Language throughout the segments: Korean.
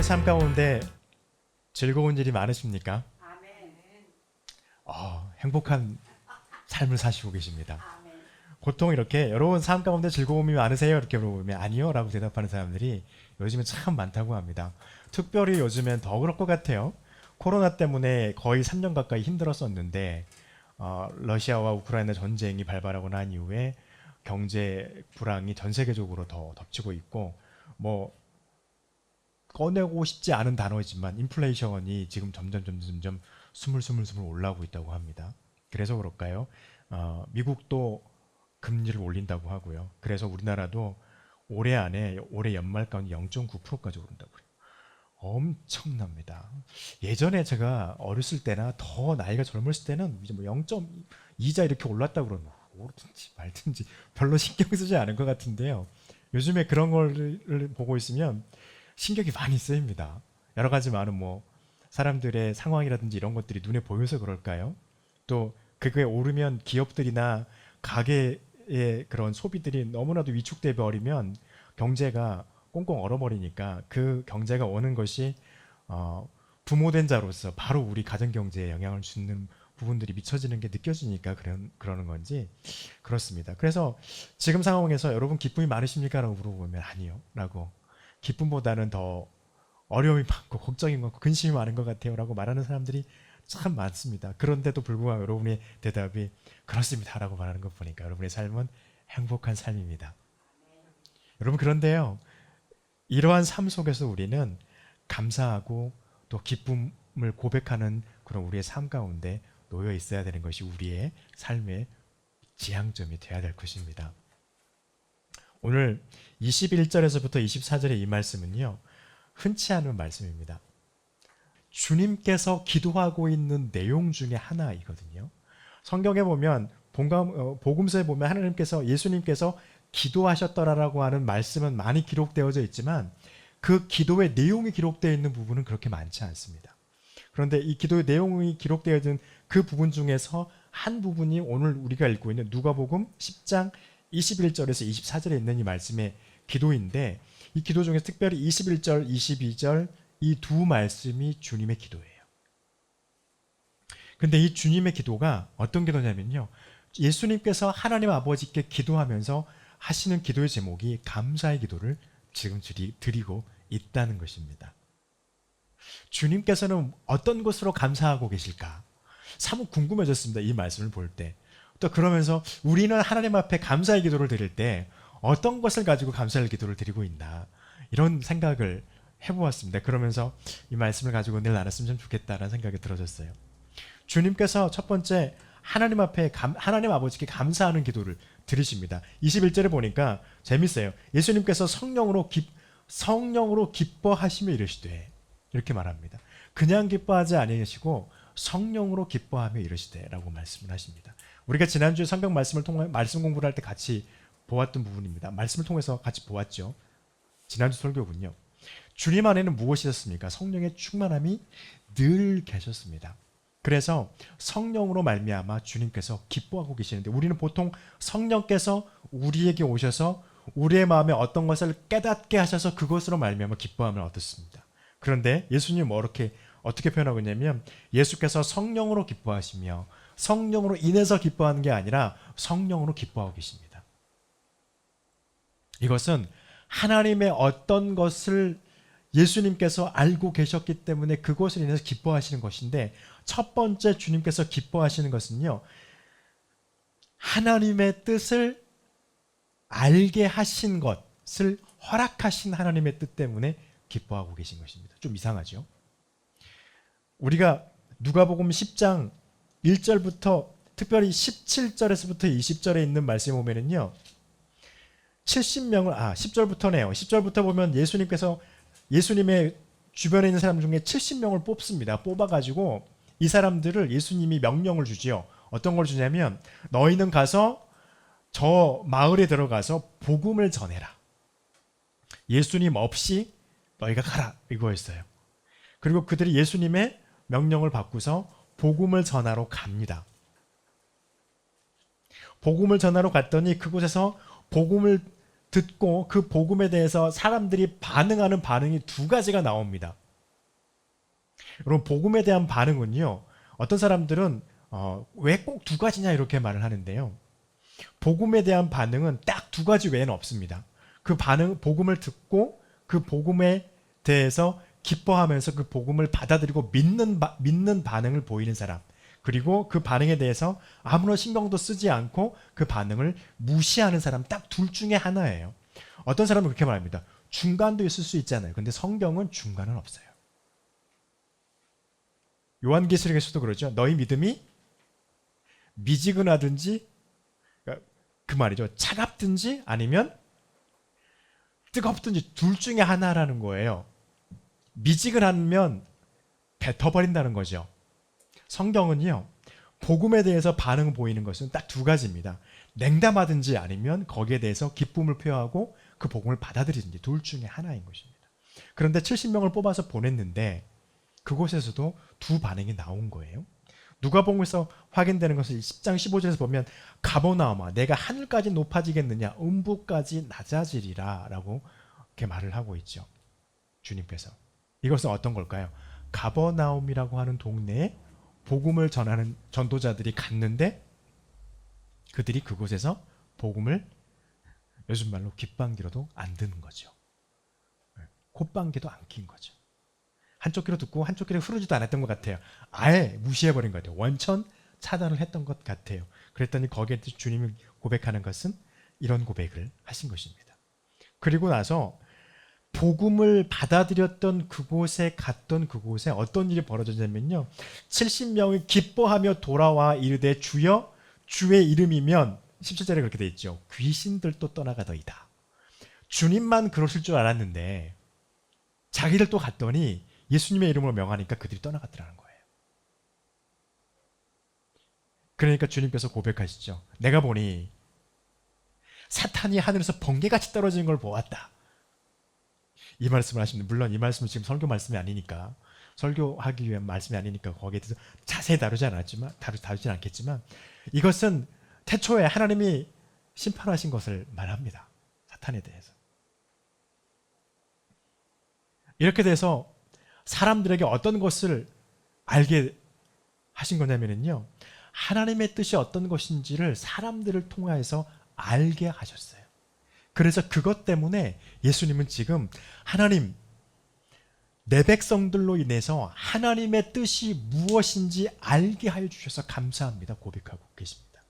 삶 가운데 즐거운 일이 많으십니까? 행복한 삶을 사시고 계십니다. 보통 이렇게 여러분 삶 가운데 즐거움이 많으세요? 이렇게 물어보면 아니요 라고 대답하는 사람들이 요즘에 참 많다고 합니다. 특별히 요즘엔 더 그럴 것 같아요. 코로나 때문에 거의 3년 가까이 힘들었었는데 러시아와 우크라이나 전쟁이 발발하고 난 이후에 경제 불황이 전 세계적으로 더 덮치고 있고, 뭐 꺼내고 싶지 않은 단어이지만 인플레이션이 지금 점점 스물스물 올라오고 있다고 합니다. 그래서 그럴까요? 미국도 금리를 올린다고 하고요. 그래서 우리나라도 올해 연말 가운데 0.9%까지 오른다고 그래요. 엄청납니다. 예전에 제가 어렸을 때나 더 나이가 젊었을 때는 이제 뭐 0.2자 이렇게 올랐다 그러면 오르든지 말든지 별로 신경 쓰지 않은 것 같은데요. 요즘에 그런 걸 보고 있으면 신경이 많이 쓰입니다. 여러 가지 많은 뭐 사람들의 상황이라든지 이런 것들이 눈에 보여서 그럴까요? 또 그게 오르면 기업들이나 가게의 그런 소비들이 너무나도 위축돼 버리면 경제가 꽁꽁 얼어버리니까 그 경제가 오는 것이 부모된 자로서 바로 우리 가정 경제에 영향을 주는 부분들이 미쳐지는 게 느껴지니까 그러는 건지 그렇습니다. 그래서 지금 상황에서 여러분 기쁨이 많으십니까? 라고 물어보면 아니요 라고, 기쁨보다는 더 어려움이 많고 걱정이 많고 근심이 많은 것 같아요 라고 말하는 사람들이 참 많습니다. 그런데도 불구하고 여러분의 대답이 그렇습니다 라고 말하는 것 보니까 여러분의 삶은 행복한 삶입니다. 여러분, 그런데요, 이러한 삶 속에서 우리는 감사하고 또 기쁨을 고백하는 그런 우리의 삶 가운데 놓여 있어야 되는 것이 우리의 삶의 지향점이 되어야 될 것입니다. 오늘 21절에서부터 24절의 이 말씀은요, 흔치 않은 말씀입니다. 주님께서 기도하고 있는 내용 중에 하나이거든요. 성경에 보면 복음서에 보면 하나님께서, 예수님께서 기도하셨더라라고 하는 말씀은 많이 기록되어져 있지만 그 기도의 내용이 기록되어 있는 부분은 그렇게 많지 않습니다. 그런데 이 기도의 내용이 기록되어진 그 부분 중에서 한 부분이 오늘 우리가 읽고 있는 누가복음 10장 21절에서 24절에 있는 이 말씀의 기도인데, 이 기도 중에서 특별히 21절, 22절 이 두 말씀이 주님의 기도예요. 근데 이 주님의 기도가 어떤 기도냐면요, 예수님께서 하나님 아버지께 기도하면서 하시는 기도의 제목이 감사의 기도를 지금 드리고 있다는 것입니다. 주님께서는 어떤 것으로 감사하고 계실까? 참 궁금해졌습니다. 이 말씀을 볼 때. 또 그러면서 우리는 하나님 앞에 감사의 기도를 드릴 때 어떤 것을 가지고 감사의 기도를 드리고 있나, 이런 생각을 해보았습니다. 그러면서 이 말씀을 가지고 늘 나눴으면 좀 좋겠다라는 생각이 들어졌어요. 주님께서 첫 번째 하나님 앞에 하나님 아버지께 감사하는 기도를 드리십니다. 21절에 보니까 재밌어요. 예수님께서 성령으로 기뻐하시며 이르시되, 이렇게 말합니다. 그냥 기뻐하지 아니하시고 성령으로 기뻐하며 이르시되라고 말씀을 하십니다. 우리가 지난주에 성경 말씀을 통해 말씀 공부를 할 때 같이 보았던 부분입니다. 말씀을 통해서 같이 보았죠. 지난주 설교군요. 주님 안에는 무엇이 있었습니까? 성령의 충만함이 늘 계셨습니다. 그래서 성령으로 말미암아 주님께서 기뻐하고 계시는데, 우리는 보통 성령께서 우리에게 오셔서 우리의 마음에 어떤 것을 깨닫게 하셔서 그것으로 말미암아 기뻐함을 얻었습니다. 그런데 예수님은 어떻게 표현하고 있냐면, 예수께서 성령으로 기뻐하시며 성령으로 인해서 기뻐하는 게 아니라 성령으로 기뻐하고 계십니다. 이것은 하나님의 어떤 것을 예수님께서 알고 계셨기 때문에 그것을 인해서 기뻐하시는 것인데, 첫 번째 주님께서 기뻐하시는 것은요, 하나님의 뜻을 알게 하신 것을 허락하신 하나님의 뜻 때문에 기뻐하고 계신 것입니다. 좀 이상하죠? 우리가 누가복음 10장 1절부터 특별히 17절에서부터 20절에 있는 말씀에 보면은요, 10절부터네요. 10절부터 보면 예수님의 주변에 있는 사람 중에 70명을 뽑습니다. 뽑아가지고 이 사람들을 예수님이 명령을 주지요. 어떤 걸 주냐면, 너희는 가서 저 마을에 들어가서 복음을 전해라. 예수님 없이 너희가 가라, 이거였어요. 그리고 그들이 예수님의 명령을 받고서 복음을 전하러 갑니다. 복음을 전하러 갔더니 그곳에서 복음을 듣고 그 복음에 대해서 사람들이 반응하는 반응이 두 가지가 나옵니다. 여러분, 복음에 대한 반응은요, 어떤 사람들은 왜 꼭 두 가지냐 이렇게 말을 하는데요. 복음에 대한 반응은 딱 두 가지 외에는 없습니다. 그 반응, 복음을 듣고 그 복음에 대해서 기뻐하면서 그 복음을 받아들이고 믿는 반응을 보이는 사람, 그리고 그 반응에 대해서 아무런 신경도 쓰지 않고 그 반응을 무시하는 사람, 딱 둘 중에 하나예요. 어떤 사람은 그렇게 말합니다. 중간도 있을 수 있잖아요. 근데 성경은 중간은 없어요. 요한계시록에서도 그러죠. 너희 믿음이 미지근하든지, 그 말이죠. 차갑든지 아니면 뜨겁든지 둘 중에 하나라는 거예요. 미지근하면 뱉어버린다는 거죠. 성경은요, 복음에 대해서 반응 보이는 것은 딱 두 가지입니다. 냉담하든지 아니면 거기에 대해서 기쁨을 표하고 그 복음을 받아들이든지 둘 중에 하나인 것입니다. 그런데 70명을 뽑아서 보냈는데 그곳에서도 두 반응이 나온 거예요. 누가복음에서 확인되는 것을 10장 15절에서 보면 가버나움아 내가 하늘까지 높아지겠느냐 음부까지 낮아지리라 라고 이렇게 말을 하고 있죠. 주님께서. 이것은 어떤 걸까요? 가버나움이라고 하는 동네에 복음을 전하는 전도자들이 갔는데 그들이 그곳에서 복음을 요즘 말로 귓방귀로도 안 듣는 거죠. 콧방귀도 안 낀 거죠. 한쪽 귀로 듣고 한쪽 귀로 흐르지도 않았던 것 같아요. 아예 무시해버린 것 같아요. 원천 차단을 했던 것 같아요. 그랬더니 거기에 주님이 고백하는 것은 이런 고백을 하신 것입니다. 그리고 나서 복음을 받아들였던 그곳에 갔던 그곳에 어떤 일이 벌어졌냐면요. 70명이 기뻐하며 돌아와 이르되 주여 주의 이름이면 17절에 그렇게 돼 있죠. 귀신들도 떠나가더이다. 주님만 그러실 줄 알았는데 자기들 또 갔더니 예수님의 이름으로 명하니까 그들이 떠나갔더라는 거예요. 그러니까 주님께서 고백하시죠. 내가 보니 사탄이 하늘에서 번개같이 떨어지는 걸 보았다. 이 말씀을 하시는데 물론 이 말씀은 지금 설교 말씀이 아니니까 설교하기 위한 말씀이 아니니까 거기에 대해서 자세히 다루진 않겠지만 이것은 태초에 하나님이 심판하신 것을 말합니다. 사탄에 대해서. 이렇게 돼서 사람들에게 어떤 것을 알게 하신 거냐면요. 하나님의 뜻이 어떤 것인지를 사람들을 통해서 알게 하셨어요. 그래서 그것 때문에 예수님은 지금 하나님, 내 백성들로 인해서 하나님의 뜻이 무엇인지 알게 하여 주셔서 감사합니다. 고백하고 계십니다.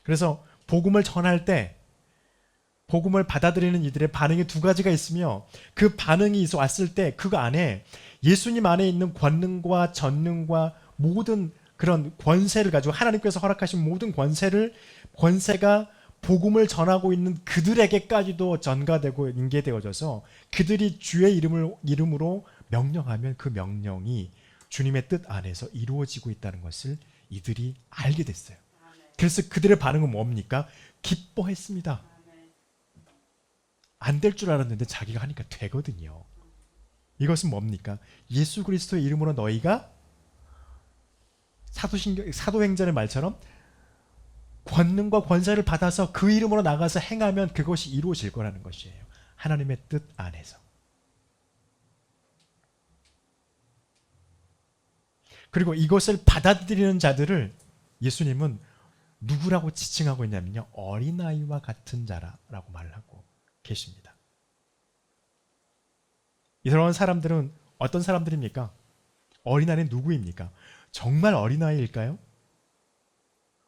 그래서 복음을 전할 때 복음을 받아들이는 이들의 반응이 두 가지가 있으며 그 반응이 왔을 때 그 안에 예수님 안에 있는 권능과 전능과 모든 그런 권세를 가지고 하나님께서 허락하신 모든 권세가 복음을 전하고 있는 그들에게까지도 전가되고 인계되어져서 그들이 주의 이름으로 명령하면 그 명령이 주님의 뜻 안에서 이루어지고 있다는 것을 이들이 알게 됐어요. 그래서 그들의 반응은 뭡니까? 기뻐했습니다. 안 될 줄 알았는데 자기가 하니까 되거든요. 이것은 뭡니까? 예수 그리스도의 이름으로 너희가 사도행전의 말처럼 권능과 권세를 받아서 그 이름으로 나가서 행하면 그것이 이루어질 거라는 것이에요. 하나님의 뜻 안에서. 그리고 이것을 받아들이는 자들을 예수님은 누구라고 지칭하고 있냐면요. 어린아이와 같은 자라고 말을 하고 계십니다. 이런 사람들은 어떤 사람들입니까? 어린아이는 누구입니까? 정말 어린아이일까요?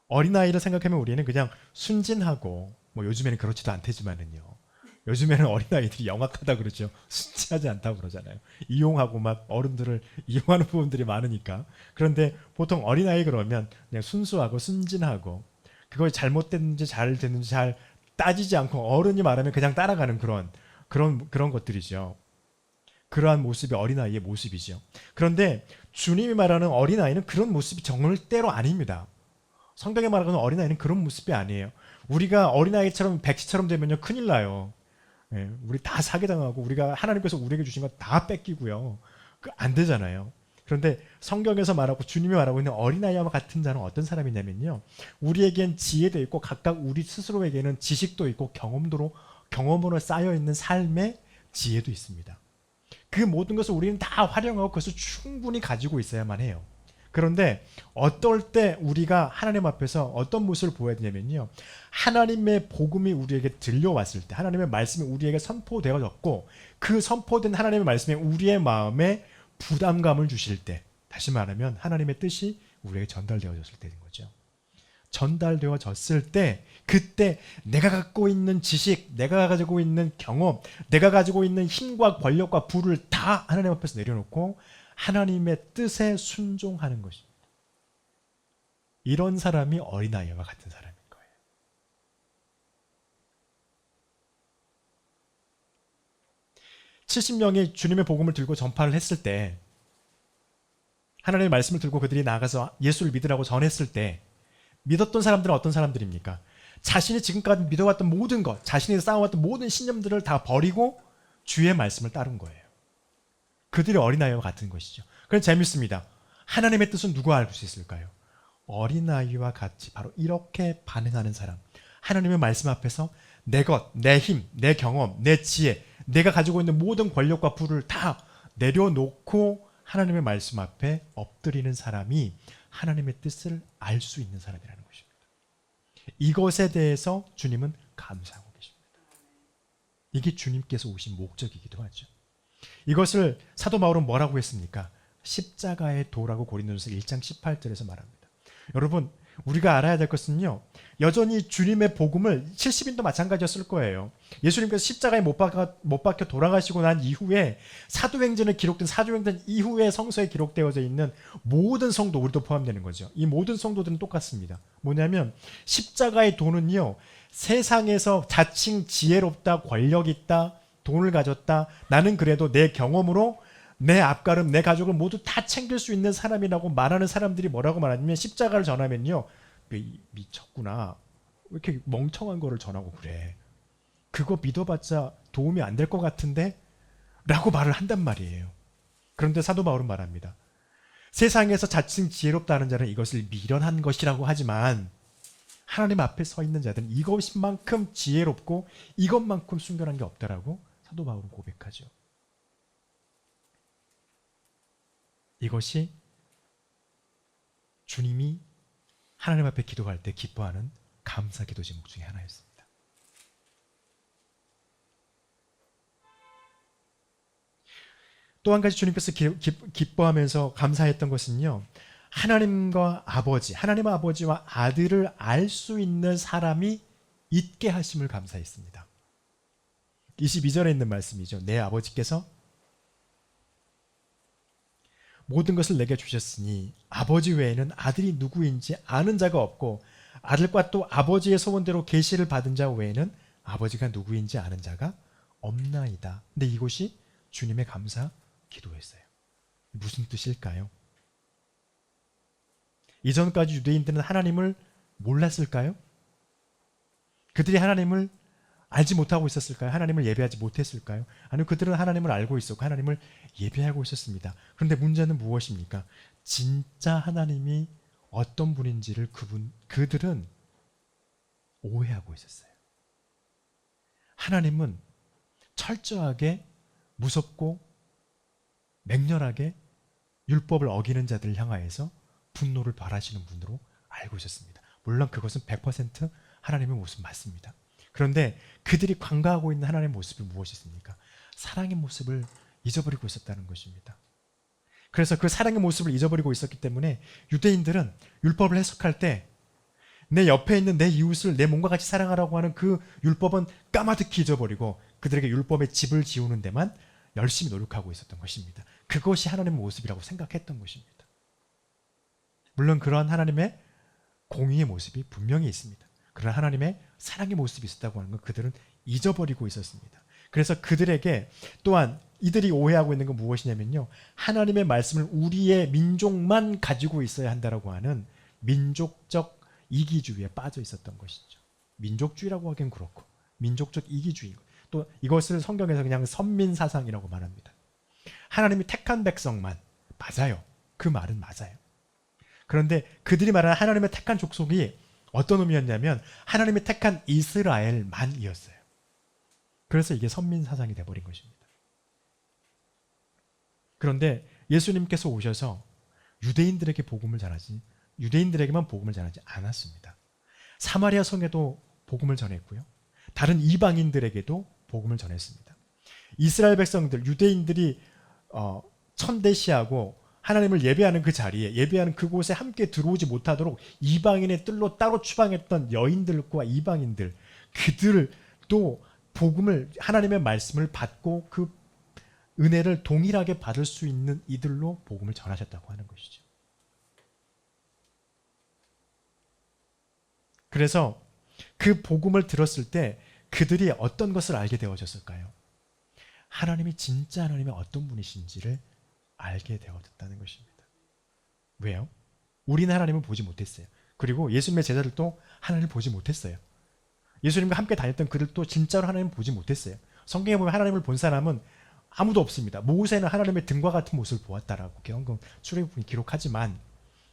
어린아이를 생각하면 우리는 그냥 순진하고 요즘에는 그렇지도 않대지만은요. 요즘에는 어린아이들이 영악하다 그러죠. 순진하지 않다고 그러잖아요. 이용하고 막 어른들을 이용하는 부분들이 많으니까. 그런데 보통 어린아이 그러면 그냥 순수하고 순진하고 그걸 잘못됐는지 잘 됐는지 잘 따지지 않고 어른이 말하면 그냥 따라가는 그런 것들이죠. 그러한 모습이 어린아이의 모습이죠. 그런데 주님이 말하는 어린아이는 그런 모습이 절대로 아닙니다. 성경에 말하는 어린아이는 그런 모습이 아니에요. 우리가 어린아이처럼 백시처럼 되면요 큰일 나요. 우리 다 사기당하고 우리가 하나님께서 우리에게 주신 거 다 뺏기고요. 안 되잖아요. 그런데 성경에서 말하고 주님이 말하고 있는 어린아이와 같은 자는 어떤 사람이냐면요. 우리에겐 지혜도 있고 각각 우리 스스로에게는 지식도 있고 경험으로 쌓여 있는 삶의 지혜도 있습니다. 그 모든 것을 우리는 다 활용하고 그것을 충분히 가지고 있어야만 해요. 그런데 어떨 때 우리가 하나님 앞에서 어떤 모습을 보여야 되냐면요. 하나님의 복음이 우리에게 들려왔을 때, 하나님의 말씀이 우리에게 선포되어졌고 그 선포된 하나님의 말씀이 우리의 마음에 부담감을 주실 때, 다시 말하면 하나님의 뜻이 우리에게 전달되어졌을 때인 거죠. 전달되어졌을 때, 그때 내가 갖고 있는 지식, 내가 가지고 있는 경험, 내가 가지고 있는 힘과 권력과 부를 다 하나님 앞에서 내려놓고 하나님의 뜻에 순종하는 것입니다. 이런 사람이 어린아이와 같은 사람인 거예요. (70명이) 주님의 복음을 들고 전파를 했을 때, 하나님의 말씀을 들고 그들이 나가서 예수를 믿으라고 전했을 때 믿었던 사람들은 어떤 사람들입니까? 자신이 지금까지 믿어왔던 모든 것, 자신이 쌓아왔던 모든 신념들을 다 버리고 주의 말씀을 따른 거예요. 그들이 어린아이와 같은 것이죠. 그럼 재밌습니다. 하나님의 뜻은 누가 알 수 있을까요? 어린아이와 같이 바로 이렇게 반응하는 사람. 하나님의 말씀 앞에서 내 것, 내 힘, 내 경험, 내 지혜, 내가 가지고 있는 모든 권력과 부를 다 내려놓고 하나님의 말씀 앞에 엎드리는 사람이 하나님의 뜻을 알 수 있는 사람이라는 것입니다. 이것에 대해서 주님은 감사하고 계십니다. 이게 주님께서 오신 목적이기도 하죠. 이것을 사도 바울은 뭐라고 했습니까? 십자가의 도라고 고린도전서 1장 18절에서 말합니다. 여러분, 우리가 알아야 될 것은요, 여전히 주님의 복음을 70인도 마찬가지였을 거예요. 예수님께서 십자가에 못 박혀 돌아가시고 난 이후에 사도행전에 기록된 사도행전 이후에 성서에 기록되어져 있는 모든 성도, 우리도 포함되는 거죠. 이 모든 성도들은 똑같습니다. 뭐냐면 십자가의 도는요, 세상에서 자칭 지혜롭다, 권력 있다, 돈을 가졌다, 나는 그래도 내 경험으로 내 앞가름, 내 가족을 모두 다 챙길 수 있는 사람이라고 말하는 사람들이 뭐라고 말하냐면, 십자가를 전하면요, 미쳤구나, 왜 이렇게 멍청한 거를 전하고 그래, 그거 믿어봤자 도움이 안 될 것 같은데? 라고 말을 한단 말이에요. 그런데 사도 바울은 말합니다. 세상에서 자칭 지혜롭다는 자는 이것을 미련한 것이라고 하지만 하나님 앞에 서 있는 자들은 이것만큼 지혜롭고 이것만큼 순결한 게 없다라고 사도 바울은 고백하죠. 이것이 주님이 하나님 앞에 기도할 때 기뻐하는 감사 기도 제목 중에 하나였습니다. 또 한 가지 주님께서 기뻐하면서 감사했던 것은요, 하나님과 아버지, 하나님 아버지와 아들을 알 수 있는 사람이 있게 하심을 감사했습니다. 22절에 있는 말씀이죠. 내 아버지께서 모든 것을 내게 주셨으니 아버지 외에는 아들이 누구인지 아는 자가 없고 아들과 또 아버지의 소원대로 계시를 받은 자 외에는 아버지가 누구인지 아는 자가 없나이다. 근데 이것이 주님의 감사 기도였어요. 무슨 뜻일까요? 이전까지 유대인들은 하나님을 몰랐을까요? 그들이 하나님을 알지 못하고 있었을까요? 하나님을 예배하지 못했을까요? 아니면 그들은 하나님을 알고 있었고 하나님을 예배하고 있었습니다. 그런데 문제는 무엇입니까? 진짜 하나님이 어떤 분인지를 그들은 오해하고 있었어요. 하나님은 철저하게 무섭고 맹렬하게 율법을 어기는 자들을 향하여서 분노를 발하시는 분으로 알고 있었습니다. 물론 그것은 100% 하나님의 모습 맞습니다. 그런데 그들이 관가하고 있는 하나님의 모습이 무엇이었습니까? 사랑의 모습을 잊어버리고 있었다는 것입니다. 그래서 그 사랑의 모습을 잊어버리고 있었기 때문에 유대인들은 율법을 해석할 때 내 옆에 있는 내 이웃을 내 몸과 같이 사랑하라고 하는 그 율법은 까마득히 잊어버리고 그들에게 율법의 집을 지우는 데만 열심히 노력하고 있었던 것입니다. 그것이 하나님의 모습이라고 생각했던 것입니다. 물론 그러한 하나님의 공의의 모습이 분명히 있습니다. 그러나 하나님의 사랑의 모습이 있었다고 하는 건 그들은 잊어버리고 있었습니다. 그래서 그들에게 또한 이들이 오해하고 있는 건 무엇이냐면요, 하나님의 말씀을 우리의 민족만 가지고 있어야 한다라고 하는 민족적 이기주의에 빠져 있었던 것이죠. 민족주의라고 하기엔 그렇고 민족적 이기주의, 또 이것을 성경에서 그냥 선민사상이라고 말합니다. 하나님이 택한 백성만, 맞아요. 그 말은 맞아요. 그런데 그들이 말하는 하나님의 택한 족속이 어떤 의미였냐면 하나님의 택한 이스라엘만이었어요. 그래서 이게 선민사상이 돼버린 것입니다. 그런데 예수님께서 오셔서 유대인들에게만 복음을 전하지 않았습니다. 사마리아 성에도 복음을 전했고요. 다른 이방인들에게도 복음을 전했습니다. 이스라엘 백성들, 유대인들이 천대시하고 하나님을 예배하는 그 자리에, 예배하는 그곳에 함께 들어오지 못하도록 이방인의 뜰로 따로 추방했던 여인들과 이방인들, 그들도 복음을, 하나님의 말씀을 받고 그 은혜를 동일하게 받을 수 있는 이들로 복음을 전하셨다고 하는 것이죠. 그래서 그 복음을 들었을 때 그들이 어떤 것을 알게 되어졌을까요? 하나님이 진짜 하나님의 어떤 분이신지를 알게 되어졌다는 것입니다. 왜요? 우리는 하나님을 보지 못했어요. 그리고 예수님의 제자들도 하나님을 보지 못했어요. 예수님과 함께 다녔던 그들도 진짜로 하나님을 보지 못했어요. 성경에 보면 하나님을 본 사람은 아무도 없습니다. 모세는 하나님의 등과 같은 모습을 보았다라고 성경 출애굽이 기록하지만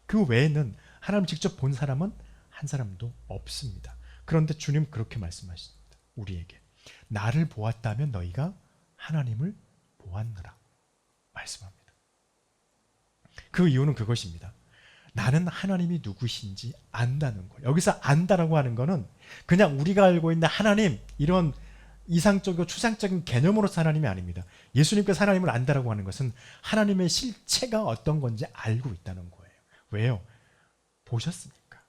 그 외에는 하나님 직접 본 사람은 한 사람도 없습니다. 그런데 주님 그렇게 말씀하십니다. 우리에게 나를 보았다면 너희가 하나님을 보았느라 말씀합니다. 그 이유는 그것입니다. 나는 하나님이 누구신지 안다는 거예요. 여기서 안다라고 하는 거는 그냥 우리가 알고 있는 하나님 이런 이상적이고 추상적인 개념으로서 하나님이 아닙니다. 예수님께서 하나님을 안다라고 하는 것은 하나님의 실체가 어떤 건지 알고 있다는 거예요. 왜요? 보셨으니까.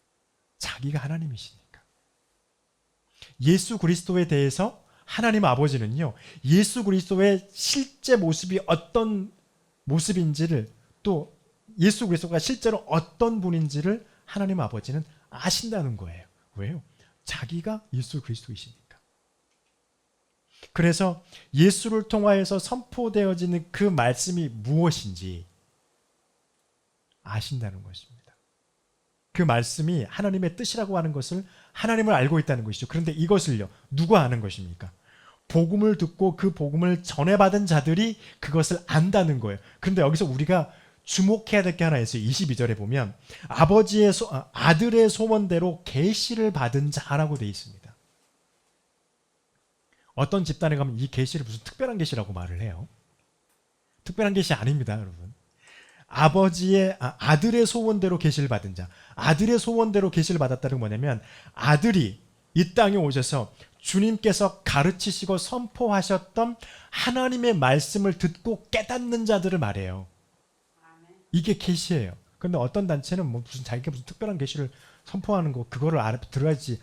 자기가 하나님이시니까. 예수 그리스도에 대해서 하나님 아버지는요, 예수 그리스도의 실제 모습이 어떤 모습인지를, 또 예수 그리스도가 실제로 어떤 분인지를 하나님 아버지는 아신다는 거예요. 왜요? 자기가 예수 그리스도이시니까. 그래서 예수를 통하여서 선포되어지는 그 말씀이 무엇인지 아신다는 것입니다. 그 말씀이 하나님의 뜻이라고 하는 것을 하나님을 알고 있다는 것이죠. 그런데 이것을요, 누가 아는 것입니까? 복음을 듣고 그 복음을 전해받은 자들이 그것을 안다는 거예요. 그런데 여기서 우리가 주목해야 될 게 하나 있어요. 22절에 보면 아들의 소원대로 계시를 받은 자라고 되어 있습니다. 어떤 집단에 가면 이 계시를 무슨 특별한 계시라고 말을 해요. 특별한 계시 아닙니다, 여러분. 아들의 소원대로 계시를 받은 자. 아들의 소원대로 계시를 받았다는 건 뭐냐면 아들이 이 땅에 오셔서 주님께서 가르치시고 선포하셨던 하나님의 말씀을 듣고 깨닫는 자들을 말해요. 이게 계시예요. 그런데 어떤 단체는 무슨 자기가 무슨 특별한 계시를 선포하는 거 그거를 들어야지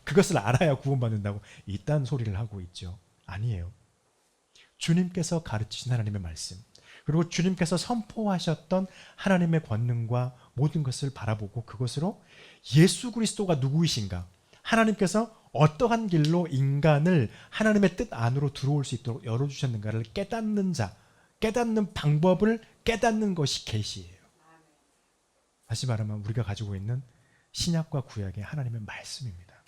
그것을 알아야 구원받는다고 이딴 소리를 하고 있죠. 아니에요. 주님께서 가르치신 하나님의 말씀, 그리고 주님께서 선포하셨던 하나님의 권능과 모든 것을 바라보고 그것으로 예수 그리스도가 누구이신가, 하나님께서 어떠한 길로 인간을 하나님의 뜻 안으로 들어올 수 있도록 열어주셨는가를 깨닫는 자, 깨닫는 방법을 깨닫는 것이 계시예요. 다시 말하면 우리가 가지고 있는 신약과 구약의 하나님의 말씀입니다.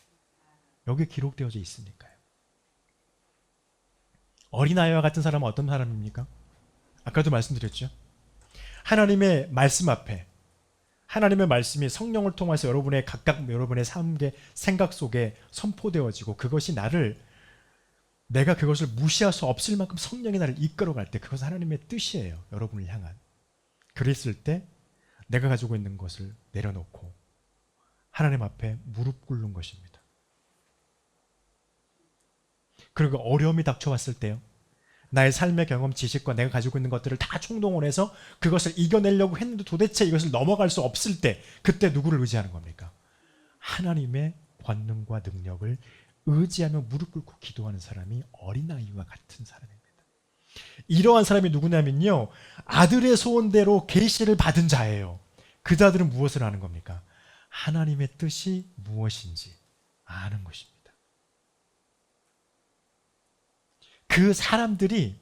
여기에 기록되어져 있으니까요. 어린아이와 같은 사람은 어떤 사람입니까? 아까도 말씀드렸죠. 하나님의 말씀 앞에 하나님의 말씀이 성령을 통해서 여러분의 삶의 생각 속에 선포되어지고 그것이 내가 그것을 무시할 수 없을 만큼 성령이 나를 이끌어갈 때 그것은 하나님의 뜻이에요. 여러분을 향한. 그랬을 때 내가 가지고 있는 것을 내려놓고 하나님 앞에 무릎 꿇는 것입니다. 그리고 어려움이 닥쳐왔을 때요, 나의 삶의 경험, 지식과 내가 가지고 있는 것들을 다 총동원해서 그것을 이겨내려고 했는데 도대체 이것을 넘어갈 수 없을 때, 그때 누구를 의지하는 겁니까? 하나님의 권능과 능력을 의지하며 무릎 꿇고 기도하는 사람이 어린아이와 같은 사람입니다. 이러한 사람이 누구냐면요, 아들의 소원대로 계시를 받은 자예요. 그 자들은 무엇을 아는 겁니까? 하나님의 뜻이 무엇인지 아는 것입니다. 그 사람들이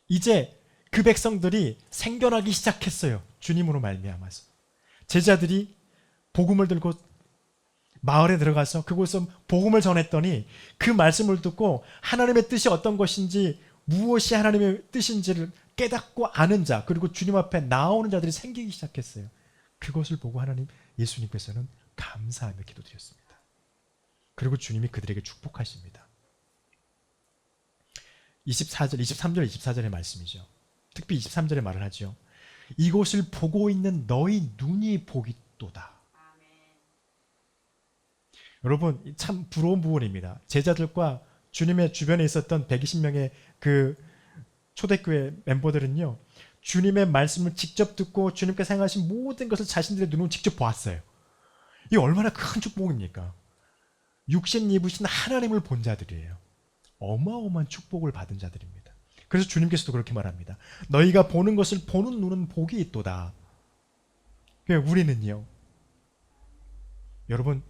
이제 그 백성들이 생겨나기 시작했어요. 주님으로 말미암아서. 제자들이 복음을 들고 마을에 들어가서 그곳에서 복음을 전했더니 그 말씀을 듣고 하나님의 뜻이 어떤 것인지, 무엇이 하나님의 뜻인지를 깨닫고 아는 자, 그리고 주님 앞에 나오는 자들이 생기기 시작했어요. 그것을 보고 하나님, 예수님께서는 감사하며 기도드렸습니다. 그리고 주님이 그들에게 축복하십니다. 23절, 24절의 말씀이죠. 특히 23절에 말을 하죠. 이곳을 보고 있는 너희 눈이 보깃도다. 여러분, 참 부러운 부분입니다. 제자들과 주님의 주변에 있었던 120명의 그 초대교회 멤버들은요, 주님의 말씀을 직접 듣고 주님께서 행하신 모든 것을 자신들의 눈으로 직접 보았어요. 이게 얼마나 큰 축복입니까? 육신 입으신 하나님을 본 자들이에요. 어마어마한 축복을 받은 자들입니다. 그래서 주님께서도 그렇게 말합니다. 너희가 보는 것을 보는 눈은 복이 있도다. 우리는요, 여러분,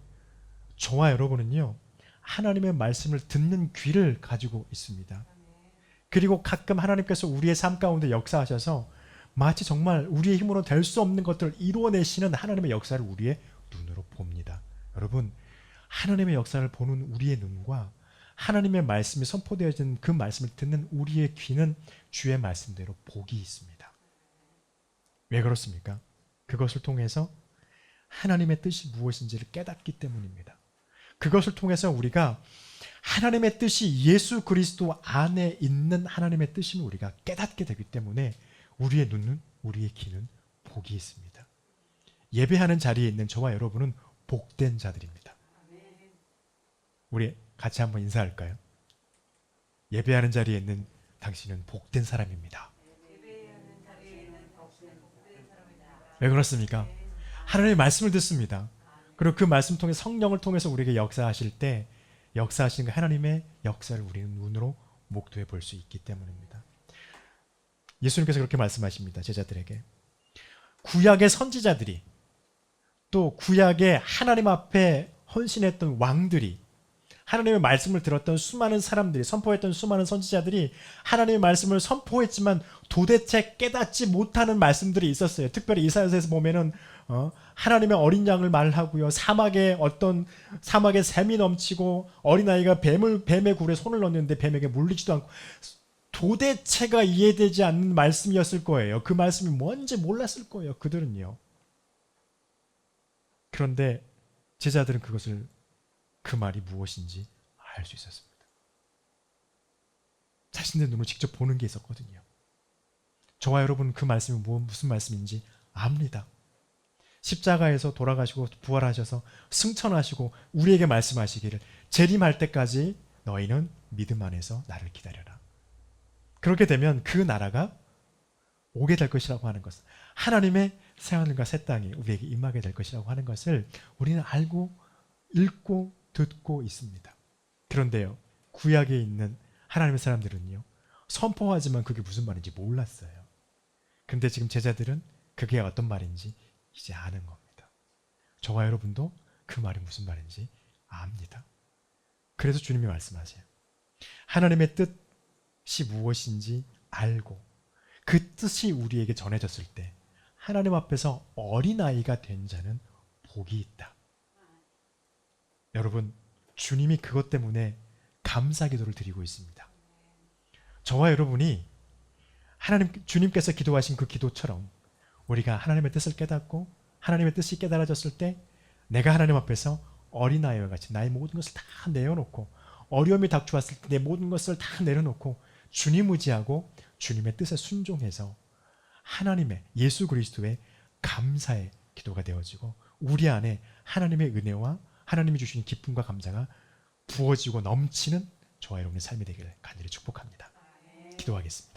저와 여러분은요, 하나님의 말씀을 듣는 귀를 가지고 있습니다. 그리고 가끔 하나님께서 우리의 삶 가운데 역사하셔서 마치 정말 우리의 힘으로 될 수 없는 것들을 이루어내시는 하나님의 역사를 우리의 눈으로 봅니다. 여러분, 하나님의 역사를 보는 우리의 눈과 하나님의 말씀이 선포되어진 그 말씀을 듣는 우리의 귀는 주의 말씀대로 복이 있습니다. 왜 그렇습니까? 그것을 통해서 하나님의 뜻이 무엇인지를 깨닫기 때문입니다. 그것을 통해서 우리가 하나님의 뜻이 예수 그리스도 안에 있는 하나님의 뜻임을 우리가 깨닫게 되기 때문에 우리의 눈은, 우리의 귀는 복이 있습니다. 예배하는 자리에 있는 저와 여러분은 복된 자들입니다. 우리 같이 한번 인사할까요? 예배하는 자리에 있는 당신은 복된 사람입니다. 왜 그렇습니까? 하나님의 말씀을 듣습니다. 그리고 그 말씀 통해 성령을 통해서 우리에게 역사하실 때 역사하시는 하나님의 역사를 우리는 눈으로 목도해 볼 수 있기 때문입니다. 예수님께서 그렇게 말씀하십니다. 제자들에게. 구약의 선지자들이, 또 구약의 하나님 앞에 헌신했던 왕들이, 하나님의 말씀을 들었던 수많은 사람들이, 선포했던 수많은 선지자들이 하나님의 말씀을 선포했지만 도대체 깨닫지 못하는 말씀들이 있었어요. 특별히 이사야서에서 보면은 하나님의 어린 양을 말하고요, 사막에 샘이 넘치고 어린아이가 뱀의 굴에 손을 넣는데 뱀에게 물리지도 않고, 도대체가 이해되지 않는 말씀이었을 거예요. 그 말씀이 뭔지 몰랐을 거예요, 그들은요. 그런데 제자들은 그 말이 무엇인지 알 수 있었습니다. 자신의 눈으로 직접 보는 게 있었거든요. 저와 여러분 그 말씀이 무슨 말씀인지 압니다. 십자가에서 돌아가시고 부활하셔서 승천하시고 우리에게 말씀하시기를 재림할 때까지 너희는 믿음 안에서 나를 기다려라. 그렇게 되면 그 나라가 오게 될 것이라고 하는 것을, 하나님의 새하늘과 새 땅이 우리에게 임하게 될 것이라고 하는 것을 우리는 알고 읽고 듣고 있습니다. 그런데요, 구약에 있는 하나님의 사람들은요, 선포하지만 그게 무슨 말인지 몰랐어요. 그런데 지금 제자들은 그게 어떤 말인지 이제 아는 겁니다. 저와 여러분도 그 말이 무슨 말인지 압니다. 그래서 주님이 말씀하세요. 하나님의 뜻이 무엇인지 알고 그 뜻이 우리에게 전해졌을 때 하나님 앞에서 어린아이가 된 자는 복이 있다. 여러분, 주님이 그것 때문에 감사 기도를 드리고 있습니다. 저와 여러분이 주님께서 기도하신 그 기도처럼 우리가 하나님의 뜻을 깨닫고 하나님의 뜻이 깨달아졌을 때 내가 하나님 앞에서 어린아이와 같이 나의 모든 것을 다 내어놓고, 어려움이 닥쳐왔을 때 내 모든 것을 다 내려놓고 주님 의지하고 주님의 뜻에 순종해서 하나님의, 예수 그리스도의 감사의 기도가 되어지고 우리 안에 하나님의 은혜와 하나님이 주시는 기쁨과 감사가 부어지고 넘치는 저와 여러분의 삶이 되기를 간절히 축복합니다. 기도하겠습니다.